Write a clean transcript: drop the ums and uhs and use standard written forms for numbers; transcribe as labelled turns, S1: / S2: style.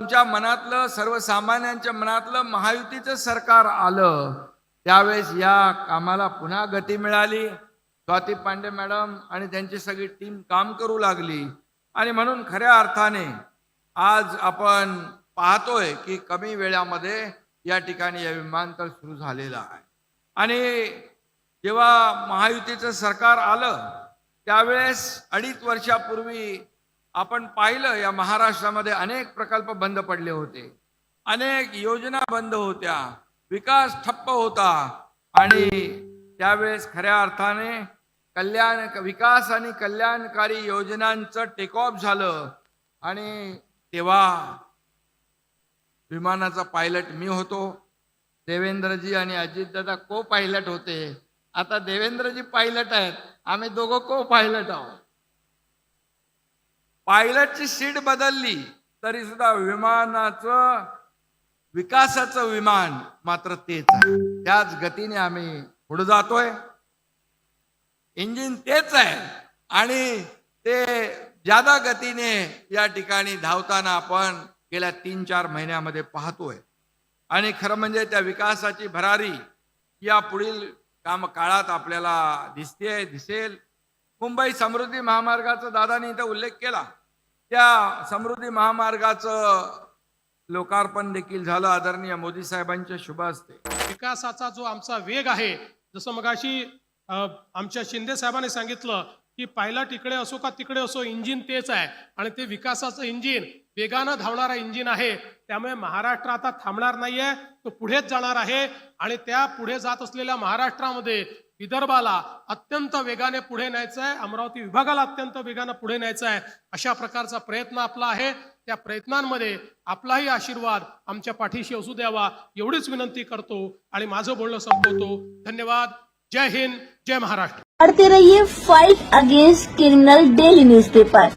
S1: तुमच्या मनातलं, सर्वसामान्यांच्या मनातलं महायुतीचं सरकार आलं त्यावेळेस या कामाला पुन्हा गती मिळाली. स्वाती पांडे मॅडम आणि त्यांची सगळी टीम काम करू लागली आणि म्हणून खऱ्या अर्थाने आज आपण पाहतोय की कमी वेळामध्ये या ठिकाणी या विमानतळ सुरू झालेलं आहे. आणि जेव्हा महायुतीचं सरकार आलं त्यावेळेस 2.5 वर्षापूर्वी आपण पाहिलं या महाराष्ट्रामध्ये अनेक प्रकल्प बंद पडले होते, अनेक योजना बंद होत्या, विकास ठप्प होता आणि त्यावेळेस खऱ्या अर्थाने विकास आणि कल्याणकारी योजनांचं टेक ऑफ झालं. आणि तेव्हा विमानाचा पायलट मी होतो, देवेंद्रजी आणि अजितदादा को पायलट होते. आता देवेंद्रजी पायलट आहेत, आम्ही दोघं को पायलट आहोत. पायलटची सीट बदलली तरी सुद्धा विमानाचं विकासाचं विमान मात्र तेच आहे. त्याच गतीने आम्ही पुढे जातोय. इंजिन तेच आहे आणि ते ज्यादा गतीने या ठिकाणी धावताना आपण गेल्या 3-4 महिन्यामध्ये पाहतोय. आणि खरं म्हणजे त्या विकासाची भरारी या पुढील काळात आपल्याला दिसेल. मुंबई समृद्धी महामार्गाचा दादांनी इथं उल्लेख केला. त्या समृद्धी महामार्गाचं लोकार्पण देखील झालं आदरणीय मोदी साहेबांच्या शुभ हस्ते.
S2: विकासाचा जो आमचा वेग आहे, जसं मगाशी आमच्या शिंदे साहेबांनी सांगितलं की पायलट इकडे असो का तिकडे असो, इंजिन तेच आहे आणि ते विकासाचं इंजिन, वेगानं धावणारा इंजिन आहे. त्यामुळे महाराष्ट्र आता थांबणार नाहीये, तो पुढेच जाणार आहे. आणि त्या पुढे जात असलेल्या महाराष्ट्रामध्ये विदर्भाला अत्यंत वेगाने पुढे न्यायचं आहे, अमरावती विभागाला अत्यंत वेगाने पुढे न्यायचं आहे. अशा प्रकारचा प्रयत्न आपला आहे. त्या प्रयत्नांमध्ये आपलाही आशीर्वाद आमच्या पाठीशी असू द्यावा एवढीच विनंती करतो आणि माझं बोलणं संपवतो. धन्यवाद. जय हिंद, जय महाराष्ट्र.
S3: पढ़ते रहिए fight against criminal daily newspaper.